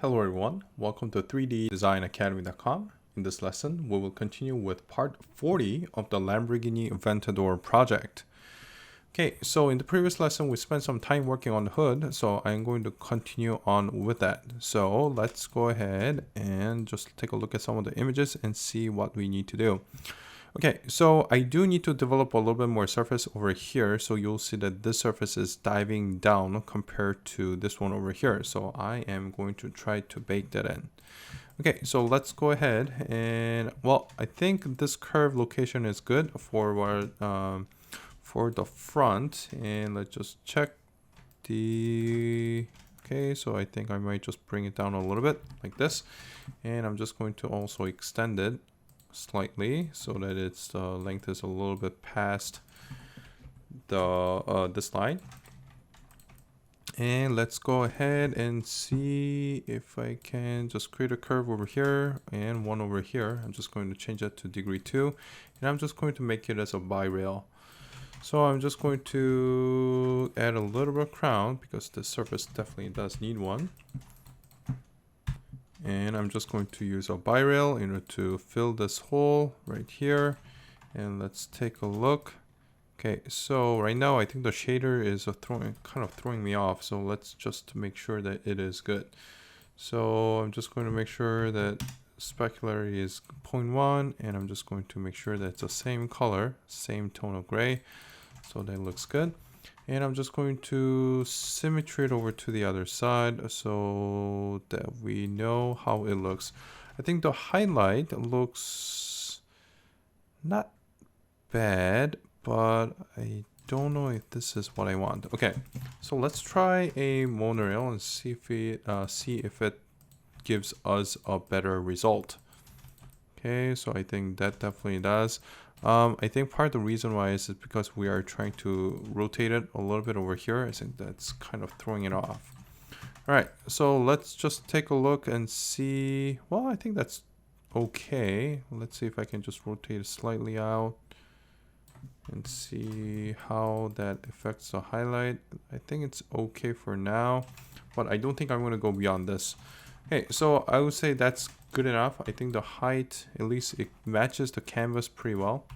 Hello everyone, welcome to 3ddesignacademy.com. In this lesson, we will continue with part 40 of the Lamborghini Aventador project. Okay, so in the previous lesson, we spent some time working on the hood, so I'm going to continue on with that. So let's go ahead and just take a look at some of the images and see what we need to do. Okay, so I do need to develop a little bit more surface over here. So you'll see that this surface is diving down compared to this one over here. So I am going to try to bake that in. Okay, so let's go ahead and, well, I think this curve location is good for the front. And let's just check the, okay, so I think I might just bring it down a little bit like this. And I'm just going to also extend it slightly so that its length is a little bit past the this line. And let's go ahead and see if I can just create a curve over here and one over here. I'm just going to change that to degree 2, and I'm just going to make it as a bi-rail. So I'm just going to add a little bit of crown because the surface definitely does need one. And I'm just going to use a bi-rail in order to fill this hole right here. And let's take a look. Okay, so right now I think the shader is kind of throwing me off. So let's just make sure that it is good. So I'm just going to make sure that specularity is 0.1, and I'm just going to make sure that it's the same color, same tone of gray. So that looks good. And I'm just going to symmetry it over to the other side so that we know how it looks. I think the highlight looks not bad, but I don't know if this is what I want. Okay, so let's try a monorail and see if it gives us a better result. Okay, so I think that definitely does. I think part of the reason why is because we are trying to rotate it a little bit over here. I think that's kind of throwing it off. All right, so let's just take a look and see. Well, I think that's okay. Let's see if I can just rotate it slightly out and see how that affects the highlight. I think it's okay for now, but I don't think I'm going to go beyond this. Okay, so I would say that's good enough. I think the height, at least it matches the canvas pretty well,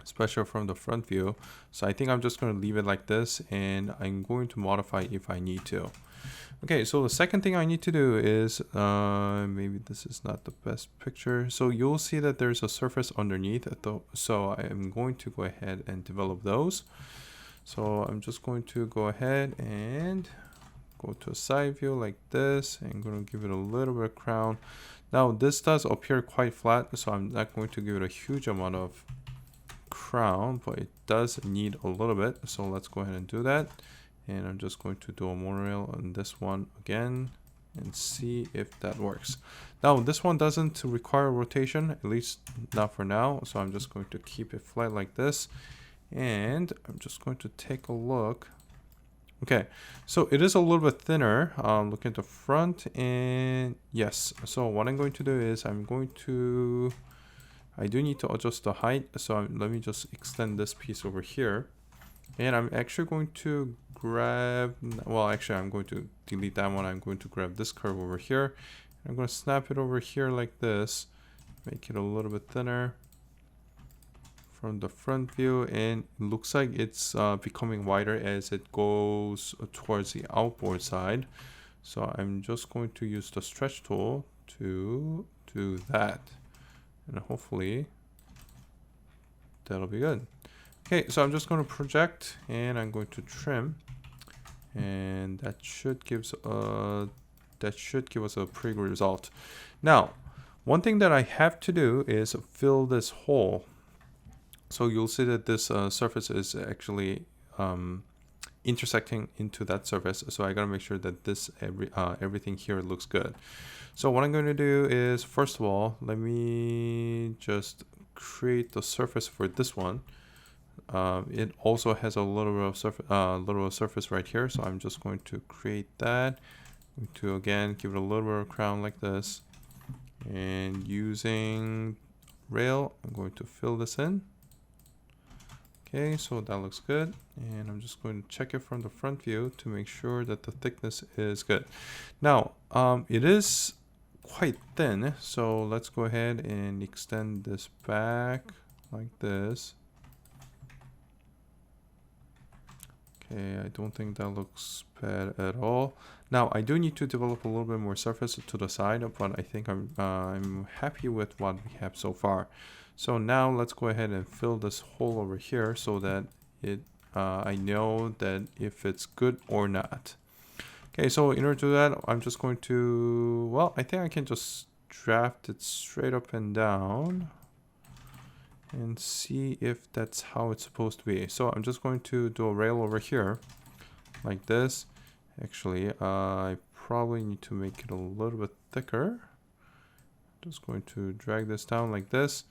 especially from the front view. So I think I'm just going to leave it like this, and I'm going to modify if I need to. Okay, so the second thing I need to do is, maybe this is not the best picture. So you'll see that there's a surface underneath it though. So I am going to go ahead and develop those. So I'm just going to go ahead and go to a side view like this, and I'm going to give it a little bit of crown. Now this does appear quite flat, so I'm not going to give it a huge amount of crown, but it does need a little bit. So let's go ahead and do that. And I'm just going to do a monorail on this one again and see if that works. Now this one doesn't require rotation, at least not for now. So I'm just going to keep it flat like this. And I'm just going to take a look. Okay, so it is a little bit thinner. Look at the front, and yes. So what I'm going to do is I do need to adjust the height. So let me just extend this piece over here. And I'm actually going to grab, well, actually I'm going to delete that one. I'm going to grab this curve over here. I'm going to snap it over here like this, make it a little bit thinner from the front view, and it looks like it's becoming wider as it goes towards the outboard side. So I'm just going to use the stretch tool to do that, and hopefully that'll be good. Okay, so I'm just going to project, and I'm going to trim, and that should give us a pretty good result. Now, one thing that I have to do is fill this hole. So you'll see that this surface is actually intersecting into that surface. So I gotta make sure that this everything here looks good. So what I'm going to do is, first of all, let me just create the surface for this one. It also has a little bit of surface right here. So I'm just going to create that. I'm going to again give it a little bit of crown like this, and using rail, I'm going to fill this in. Okay, so that looks good. And I'm just going to check it from the front view to make sure that the thickness is good. Now, it is quite thin, so let's go ahead and extend this back like this. Okay, I don't think that looks bad at all. Now, I do need to develop a little bit more surface to the side, but I think I'm happy with what we have so far. So now let's go ahead and fill this hole over here so that I know that if it's good or not. Okay, so in order to do that, I'm just going to, well, I think I can just draft it straight up and down and see if that's how it's supposed to be. So I'm just going to do a rail over here like this. Actually, I probably need to make it a little bit thicker. Just going to drag this down like this.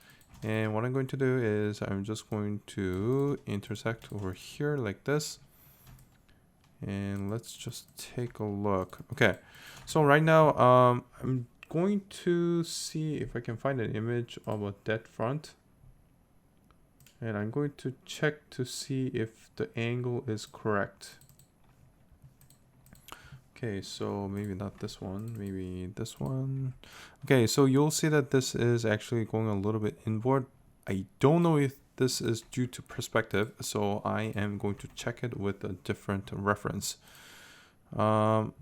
And what I'm going to do is I'm just going to intersect over here like this. And let's just take a look. Okay, so right now I'm going to see if I can find an image of a dead front. And I'm going to check to see if the angle is correct. Okay, so maybe not this one, maybe this one. Okay, so you'll see that this is actually going a little bit inboard. I don't know if this is due to perspective, so I am going to check it with a different reference. I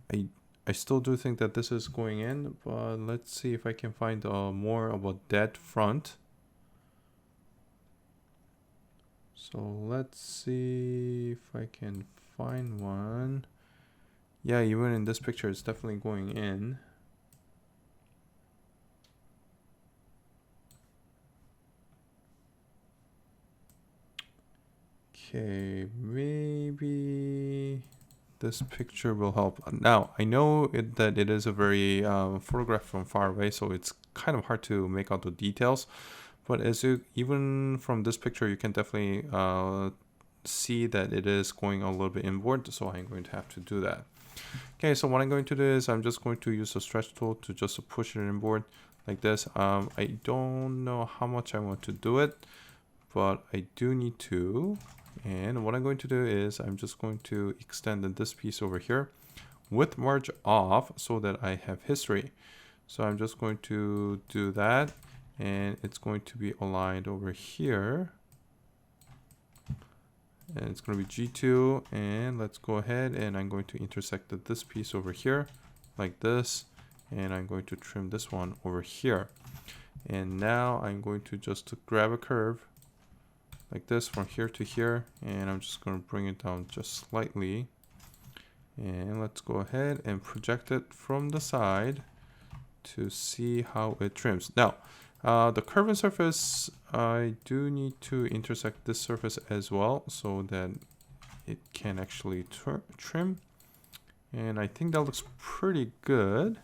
still do think that this is going in, but let's see if I can find more of a dead front. So let's see if I can find one. Yeah, even in this picture, it's definitely going in. Okay, maybe this picture will help. Now, I know that it is a very photograph from far away, so it's kind of hard to make out the details. But even from this picture, you can definitely see that it is going a little bit inboard, so I'm going to have to do that. Okay, so what I'm going to do is I'm just going to use the stretch tool to just push it inboard like this. I don't know how much I want to do it, but I do need to. And what I'm going to do is I'm just going to extend this piece over here with merge off so that I have history. So I'm just going to do that, and it's going to be aligned over here. And it's going to be G2, and let's go ahead and I'm going to intersect this piece over here like this, and I'm going to trim this one over here. And now I'm going to just grab a curve like this from here to here, and I'm just going to bring it down just slightly. And let's go ahead and project it from the side to see how it trims. Now, the curved surface, I do need to intersect this surface as well so that it can actually trim. And I think that looks pretty good.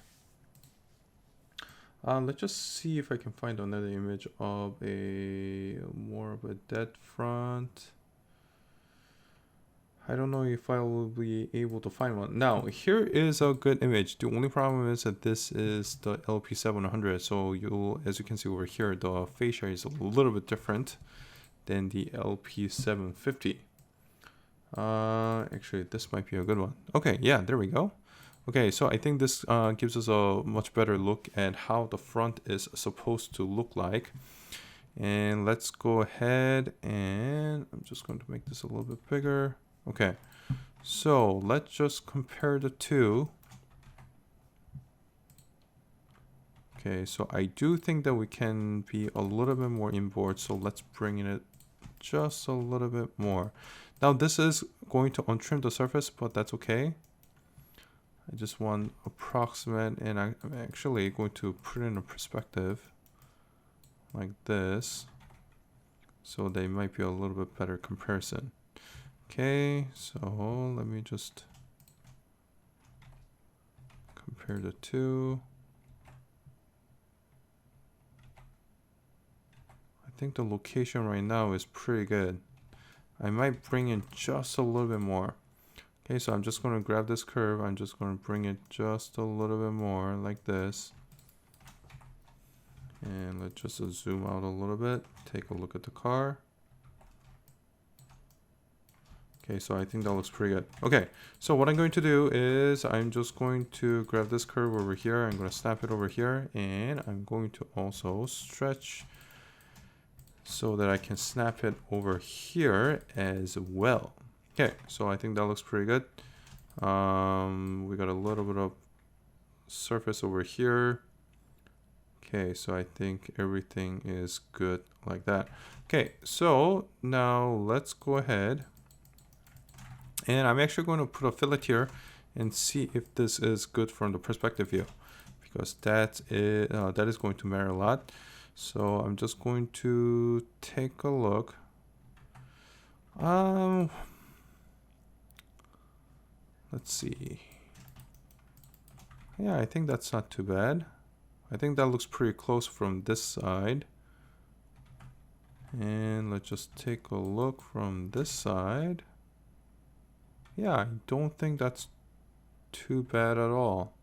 Let's just see if I can find another image of more of a dead front. I don't know if I will be able to find one. Now, here is a good image. The only problem is that this is the LP700. So as you can see over here, the fascia is a little bit different than the LP750. Actually, this might be a good one. Okay, yeah, there we go. Okay, so I think this gives us a much better look at how the front is supposed to look like. And let's go ahead and I'm just going to make this a little bit bigger. Okay, so let's just compare the two. Okay, so I do think that we can be a little bit more inboard, so let's bring in it just a little bit more. Now this is going to untrim the surface, but that's okay. I just want approximate, and I'm actually going to put in a perspective like this, so they might be a little bit better comparison. Okay, so let me just compare the two. I think the location right now is pretty good. I might bring in just a little bit more. Okay, so I'm just going to grab this curve. I'm just going to bring it just a little bit more like this. And let's just zoom out a little bit. Take a look at the car. Okay, so I think that looks pretty good. Okay, so what I'm going to do is I'm just going to grab this curve over here. I'm going to snap it over here, and I'm going to also stretch so that I can snap it over here as well. Okay, so I think that looks pretty good. We got a little bit of surface over here. Okay, so I think everything is good like that. Okay, so now let's go ahead. And I'm actually going to put a fillet here and see if this is good from the perspective view, because that is going to matter a lot. So I'm just going to take a look. Let's see. Yeah, I think that's not too bad. I think that looks pretty close from this side. And let's just take a look from this side. Yeah, I don't think that's too bad at all.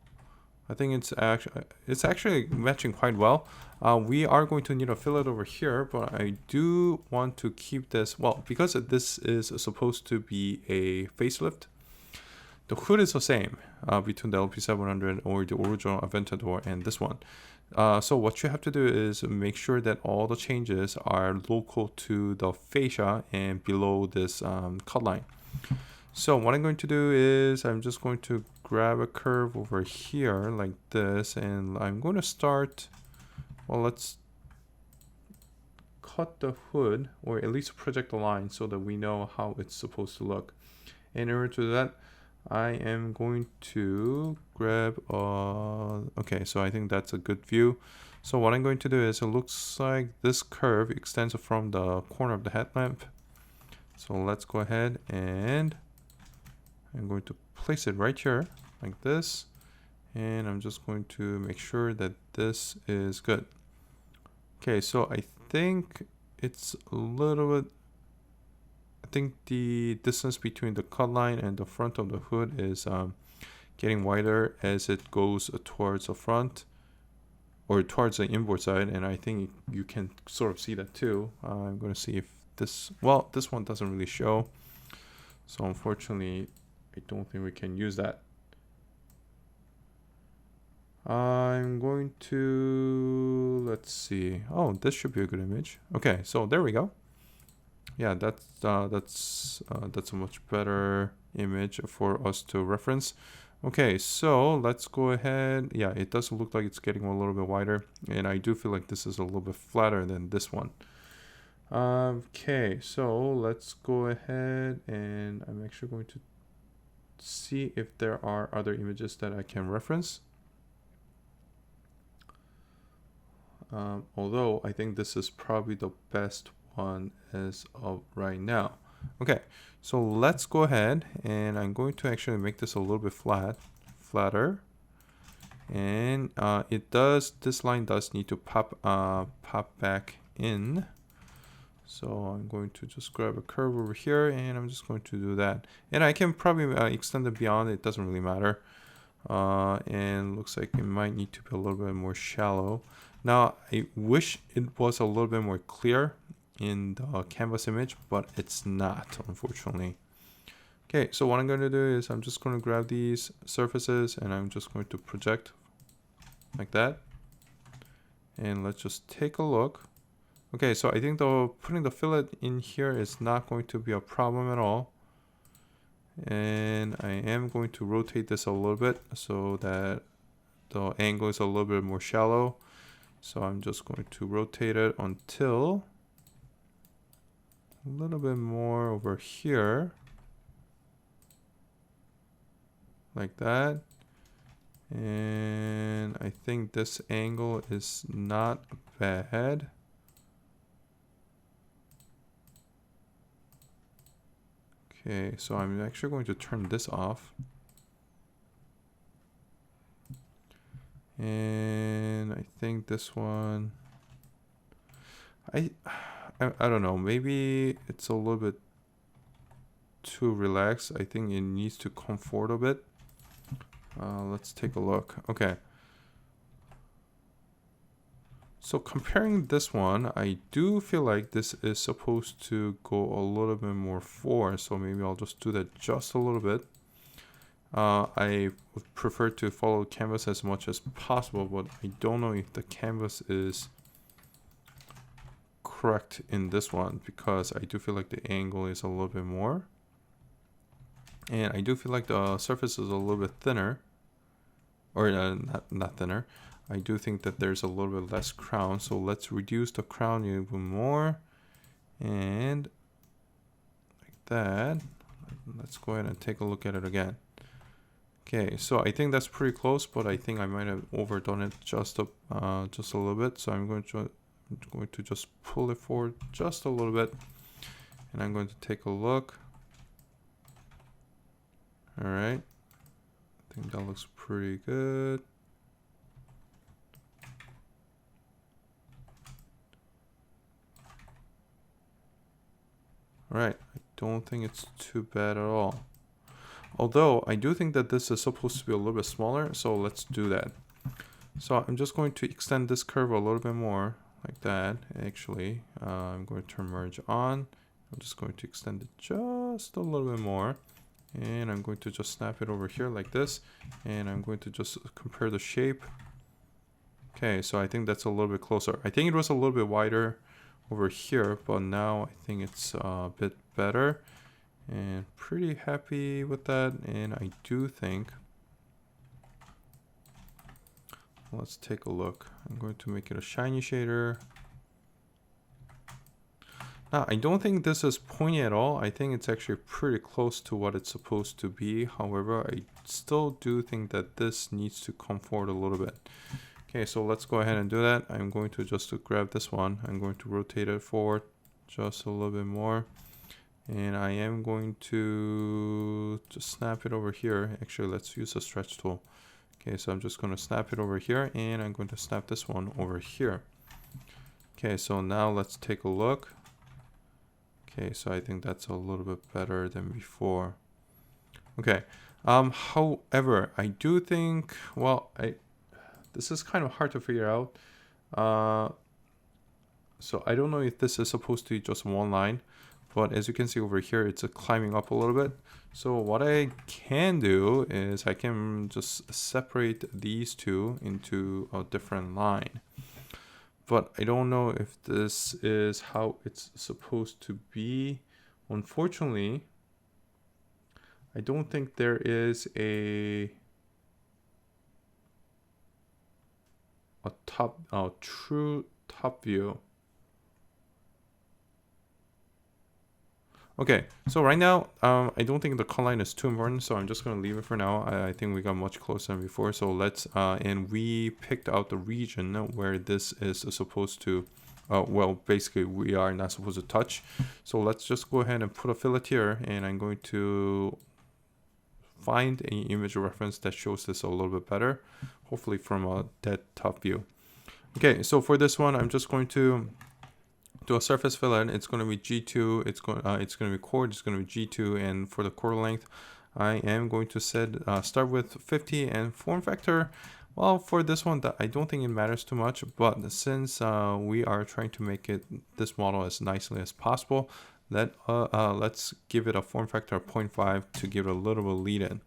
I think it's actually matching quite well. We are going to need a fillet over here, but I do want to keep this, well, because this is supposed to be a facelift. The hood is the same between the LP700 or the original Aventador and this one. So what you have to do is make sure that all the changes are local to the fascia and below this cut line. So what I'm going to do is I'm just going to grab a curve over here like this, and I'm going to start, well, let's cut the hood, or at least project a line so that we know how it's supposed to look. And in order to do that, I am going to grab, okay, so I think that's a good view. So what I'm going to do is, it looks like this curve extends from the corner of the headlamp. So let's go ahead and I'm going to place it right here like this, and I'm just going to make sure that this is good. Okay, so I think it's a little bit, I think the distance between the cut line and the front of the hood is getting wider as it goes towards the front or towards the inboard side, and I think you can sort of see that too. I'm going to see if this, well, this one doesn't really show, so unfortunately I don't think we can use that. I'm going to, let's see. Oh, this should be a good image. Okay, so there we go. Yeah, that's a much better image for us to reference. Okay, so let's go ahead. Yeah, it does look like it's getting a little bit wider, and I do feel like this is a little bit flatter than this one. Okay, so let's go ahead, and I'm actually going to see if there are other images that I can reference. Although I think this is probably the best one as of right now. Okay, so let's go ahead, and I'm going to actually make this a little bit flatter. And this line does need to pop back in. So I'm going to just grab a curve over here, and I'm just going to do that. And I can probably extend it beyond, it doesn't really matter. And looks like it might need to be a little bit more shallow. Now, I wish it was a little bit more clear in the canvas image, but it's not, unfortunately. Okay, so what I'm going to do is I'm just going to grab these surfaces, and I'm just going to project like that. And let's just take a look. Okay, so I think putting the fillet in here is not going to be a problem at all. And I am going to rotate this a little bit so that the angle is a little bit more shallow. So I'm just going to rotate it until a little bit more over here. Like that. And I think this angle is not bad. Okay, so I'm actually going to turn this off. And I think this one, I don't know, maybe it's a little bit too relaxed. I think it needs to comfort a bit. Let's take a look. Okay. So comparing this one, I do feel like this is supposed to go a little bit more forward. So maybe I'll just do that just a little bit. I would prefer to follow canvas as much as possible, but I don't know if the canvas is correct in this one, because I do feel like the angle is a little bit more. And I do feel like the surface is a little bit thinner. Or not thinner. I do think that there's a little bit less crown. So let's reduce the crown even more. And like that. Let's go ahead and take a look at it again. Okay, so I think that's pretty close, but I think I might have overdone it just a little bit. So I'm going to just pull it forward just a little bit, and I'm going to take a look. All right, I think that looks pretty good. All right, I don't think it's too bad at all. Although I do think that this is supposed to be a little bit smaller, so let's do that. So I'm just going to extend this curve a little bit more, like that. Actually, I'm going to turn merge on. I'm just going to extend it just a little bit more. And I'm going to just snap it over here like this. And I'm going to just compare the shape. Okay, so I think that's a little bit closer. I think it was a little bit wider over here, but now I think it's a bit better. And pretty happy with that. And I do think, let's take a look. I'm going to make it a shiny shader. Now, I don't think this is pointy at all. I think it's actually pretty close to what it's supposed to be. However, I still do think that this needs to come forward a little bit. Okay, so let's go ahead and do that. I'm going to just grab this one. I'm going to rotate it forward just a little bit more. And I am going to just snap it over here. Actually, let's use a stretch tool. Okay, so I'm just going to snap it over here, and I'm going to snap this one over here. Okay, so now let's take a look. Okay, so I think that's a little bit better than before. Okay, however, I do think, well, this is kind of hard to figure out. So I don't know if this is supposed to be just one line. But as you can see over here, it's climbing up a little bit. So what I can do is I can just separate these two into a different line. But I don't know if this is how it's supposed to be. Unfortunately, I don't think there is a true top view. Okay, so right now, I don't think the cut line is too important, so I'm just going to leave it for now. I think we got much closer than before, so let's, and we picked out the region where this is supposed to, well, basically we are not supposed to touch. So let's just go ahead and put a fillet here, and I'm going to find an image reference that shows this a little bit better, hopefully from a dead top view. Okay, so for this one, I'm just going to do a surface fillet. It's going to be G2. It's going to be chord. It's going to be G2, and for the chord length, I am going to start with 50 and form factor. Well, for this one, I don't think it matters too much, but since we are trying to make this model as nicely as possible, let's give it a form factor of 0.5 to give it a little bit lead in.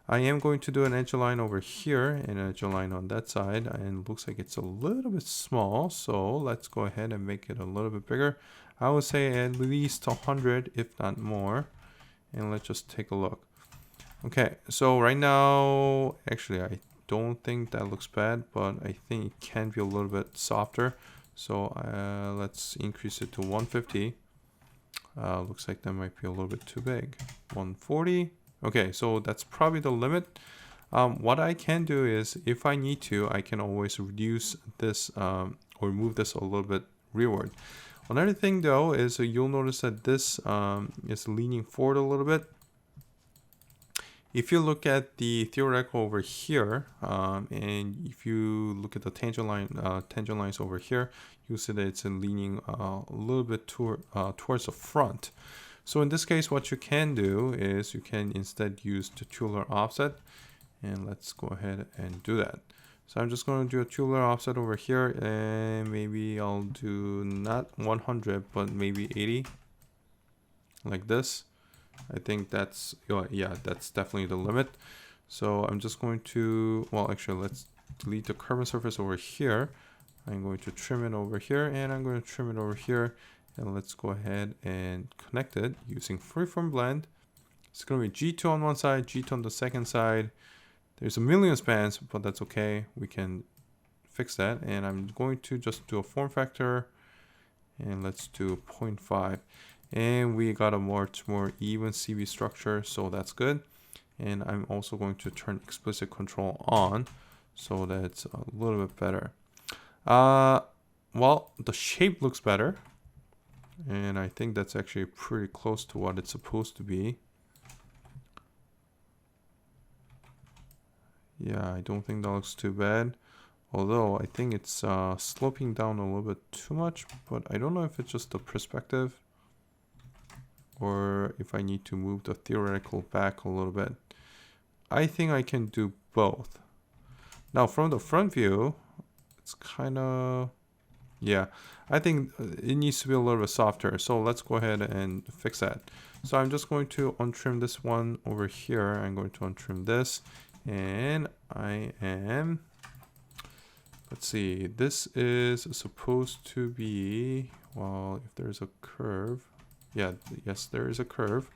I am going to do an edge line over here and an edge line on that side, and it looks like it's a little bit small, so let's go ahead and make it a little bit bigger. I would say at least 100, if not more, and let's just take a look. Okay, so right now, actually I don't think that looks bad, but I think it can be a little bit softer, so let's increase it to 150. Looks like that might be a little bit too big. 140. Okay, so that's probably the limit. What I can do is, if I need to, I can always reduce this or move this a little bit rearward. Another thing though is you'll notice that this is leaning forward a little bit. If you look at the theoretical over here, and if you look at the tangent lines over here, you'll see that it's leaning a little bit towards the front. So in this case, what you can do is you can instead use the tubular offset, and let's go ahead and do that. So I'm just going to do a tubular offset over here, and maybe I'll do not 100 but maybe 80, like this. I think that's, yeah, that's definitely the limit. So I'm just going to, well, actually, let's delete the carbon surface over here. I'm going to trim it over here, and I'm going to trim it over here. And let's go ahead and connect it using freeform blend. It's going to be G2 on one side, G2 on the second side. There's a million spans, but that's okay. We can fix that. And I'm going to just do a form factor, and let's do 0.5. And we got a much more even CV structure, so that's good. And I'm also going to turn explicit control on, so that's a little bit better. Well, the shape looks better, and I think that's actually pretty close to what it's supposed to be. Yeah, I don't think that looks too bad. Although I think it's sloping down a little bit too much, but I don't know if it's just the perspective or if I need to move the theoretical back a little bit. I think I can do both. Now from the front view, it's kind of, yeah, I think it needs to be a little bit softer. So let's go ahead and fix that. So I'm just going to untrim this one over here. I'm going to untrim this, and I am, let's see, this is supposed to be, well, if there's a curve, yeah, yes, there is a curve.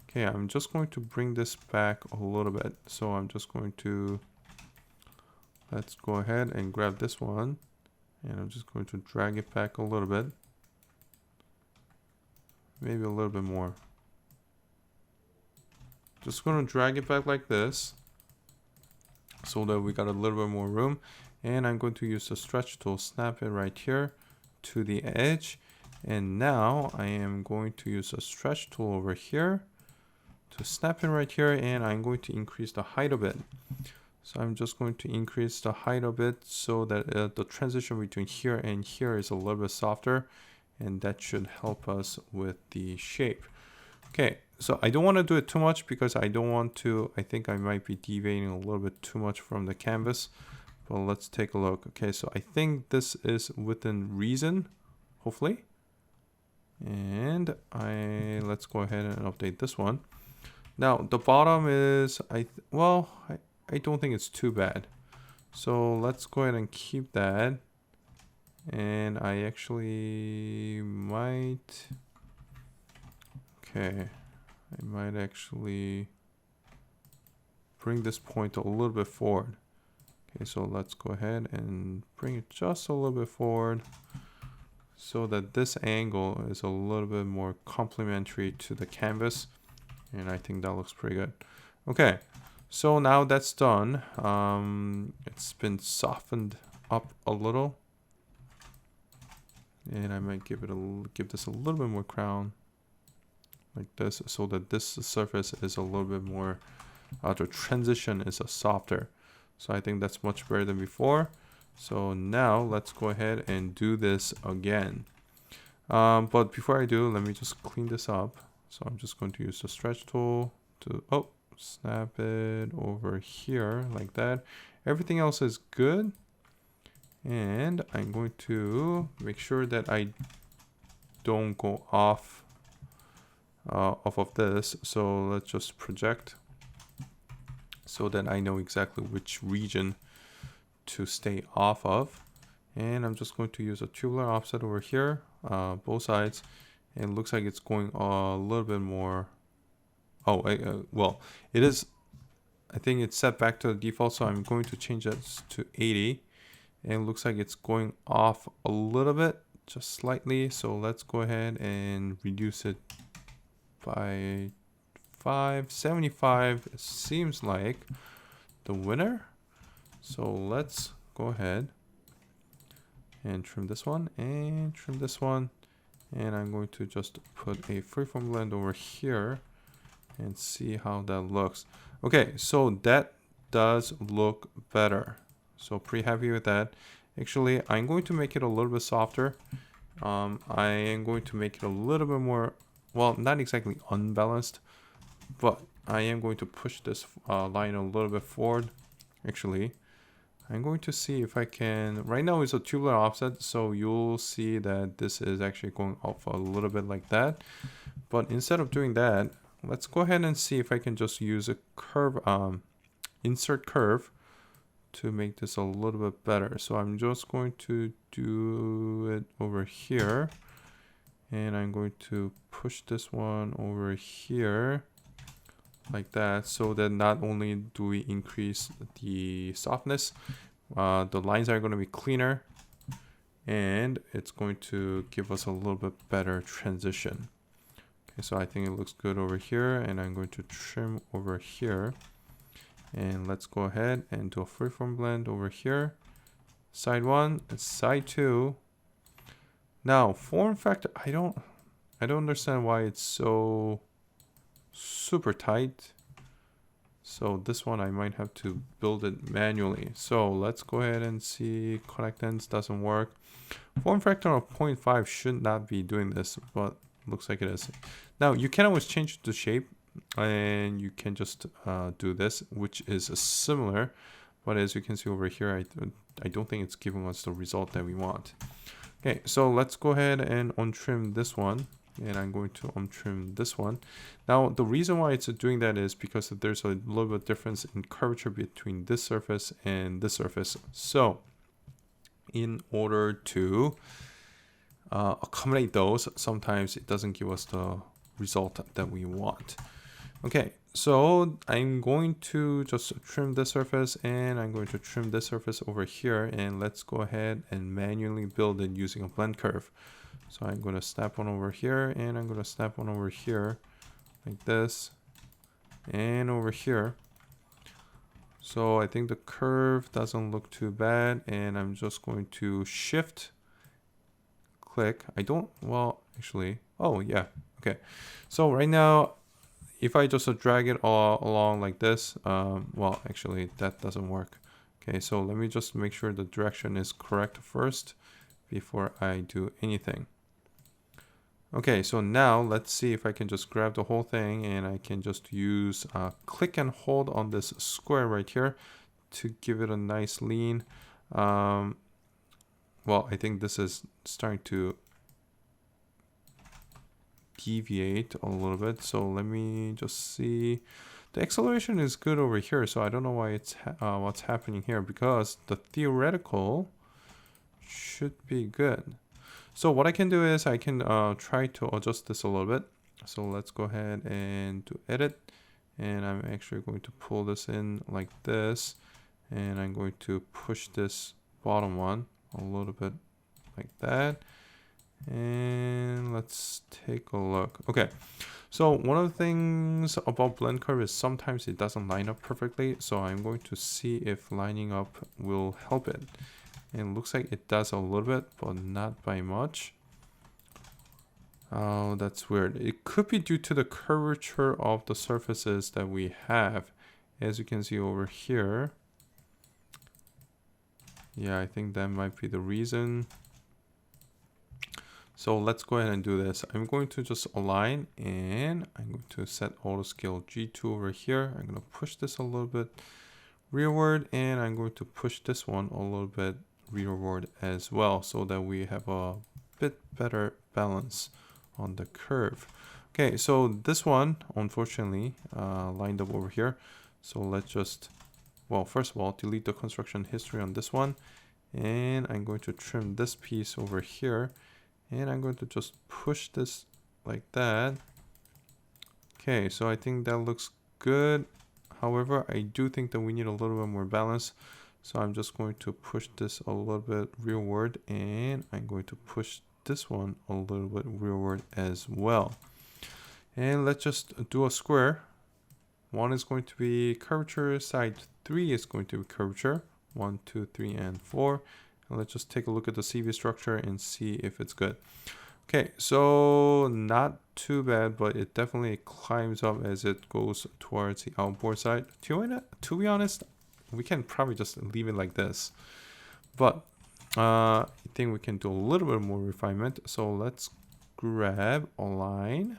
Okay, I'm just going to bring this back a little bit. So I'm just going to, let's go ahead and grab this one, and I'm just going to drag it back a little bit. Maybe a little bit more. Just going to drag it back like this, so that we got a little bit more room. And I'm going to use the stretch tool, snap it right here to the edge. And now I am going to use a stretch tool over here to snap it right here, and I'm going to increase the height a bit. So I'm just going to increase the height a bit so that the transition between here and here is a little bit softer, and that should help us with the shape. Okay, so I don't want to do it too much because I don't want to, I think I might be deviating a little bit too much from the canvas, but let's take a look. Okay, so I think this is within reason, hopefully. And let's go ahead and update this one. Now the bottom is, I don't think it's too bad. So let's go ahead and keep that. And I actually might, okay, I might actually bring this point a little bit forward. Okay, so let's go ahead and bring it just a little bit forward, so that this angle is a little bit more complementary to the canvas. And I think that looks pretty good. Okay, so now that's done. It's been softened up a little, and I might give this a little bit more crown, like this, so that this surface is a little bit more, the transition is a softer. So I think that's much better than before. So now let's go ahead and do this again. But before I do, let me just clean this up. So I'm just going to use the stretch tool to, snap it over here like that. Everything else is good. And I'm going to make sure that I don't go off of this. So let's just project so that I know exactly which region to stay off of. And I'm just going to use a tubular offset over here, both sides. And it looks like it's going a little bit more. Well, it is, I think it's set back to the default, so I'm going to change that to 80. And it looks like it's going off a little bit, just slightly. So let's go ahead and reduce it by 575. It seems like the winner. So let's go ahead and trim this one and trim this one. And I'm going to just put a freeform blend over here and see how that looks. Okay, so that does look better. So pretty happy with that. Actually, I'm going to make it a little bit softer. I am going to make it a little bit more, well, not exactly unbalanced, but I am going to push this line a little bit forward. Actually, I'm going to see if I can, right now it's a tubular offset, so you'll see that this is actually going off a little bit like that. But instead of doing that, let's go ahead and see if I can just use a curve, insert curve to make this a little bit better. So I'm just going to do it over here, and I'm going to push this one over here like that, so that not only do we increase the softness, the lines are going to be cleaner, and it's going to give us a little bit better transition. Okay, so I think it looks good over here, and I'm going to trim over here. And let's go ahead and do a freeform blend over here. Side 1 and side 2. Now, form factor, I don't understand why it's so super tight. So this one I might have to build it manually. So let's go ahead and see. Connect ends doesn't work. Form factor of 0.5 should not be doing this, but looks like it is. Now you can always change the shape, and you can just do this, which is similar, but as you can see over here, I don't think it's giving us the result that we want. Okay, so let's go ahead and untrim this one, and I'm going to untrim this one. Now the reason why it's doing that is because there's a little bit difference in curvature between this surface and this surface. So in order to accommodate those, sometimes it doesn't give us the result that we want. Okay, so I'm going to just trim this surface, and I'm going to trim this surface over here, and let's go ahead and manually build it using a blend curve. So I'm going to snap one over here, and I'm going to snap one over here like this, and over here. So I think the curve doesn't look too bad, and I'm just going to shift click. Well, actually, oh yeah, okay. So right now, if I just drag it all along like this, well, actually that doesn't work. Okay, so let me just make sure the direction is correct first before I do anything. Okay, so now let's see if I can just grab the whole thing, and I can just use click and hold on this square right here to give it a nice lean. Well, I think this is starting to deviate a little bit, so let me just see. The acceleration is good over here, so I don't know why it's what's happening here, because the theoretical should be good. So what I can do is I can try to adjust this a little bit. So let's go ahead and do edit, and I'm actually going to pull this in like this, and I'm going to push this bottom one a little bit like that. And let's take a look. Okay, so one of the things about blend curve is sometimes it doesn't line up perfectly, so I'm going to see if lining up will help it. And it looks like it does a little bit, but not by much. Oh, that's weird. It could be due to the curvature of the surfaces that we have. As you can see over here. Yeah, I think that might be the reason. So let's go ahead and do this. I'm going to just align, and I'm going to set auto scale G2 over here. I'm going to push this a little bit rearward, and I'm going to push this one a little bit rearward as well, so that we have a bit better balance on the curve. Okay, so this one unfortunately lined up over here. So let's just, well, first of all, delete the construction history on this one, and I'm going to trim this piece over here. And I'm going to just push this like that. Okay, so I think that looks good. However, I do think that we need a little bit more balance. So I'm just going to push this a little bit rearward, and I'm going to push this one a little bit rearward as well. And let's just do a square. 1 is going to be curvature, side 3 is going to be curvature. 1, 2, 3, and 4. Let's just take a look at the CV structure and see if it's good. Okay, so not too bad, but it definitely climbs up as it goes towards the outboard side. To be honest, we can probably just leave it like this. But I think we can do a little bit more refinement. So let's grab a line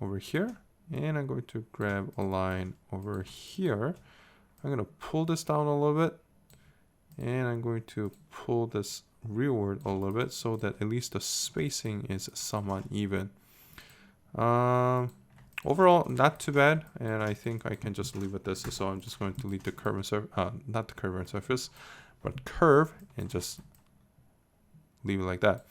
over here, and I'm going to grab a line over here. I'm going to pull this down a little bit. And I'm going to pull this rearward a little bit so that at least the spacing is somewhat even. Overall, not too bad, and I think I can just leave it this. So I'm just going to leave the curve and surface, not the curve and surface, but curve, and just leave it like that.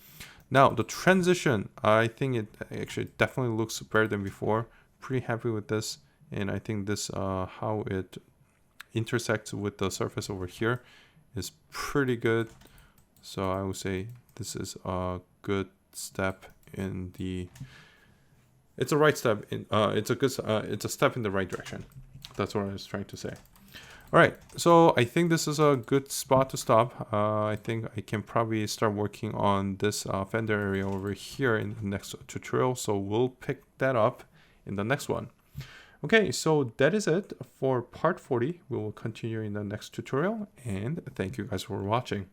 Now the transition, I think it actually definitely looks better than before. Pretty happy with this, and I think this how it intersects with the surface over here is pretty good. So I would say this is a good step in the. It's a right step in. It's a step in the right direction. That's what I was trying to say. All right, so I think this is a good spot to stop. I think I can probably start working on this fender area over here in the next tutorial. So we'll pick that up in the next one. Okay, so that is it for part 40. We will continue in the next tutorial, and thank you guys for watching.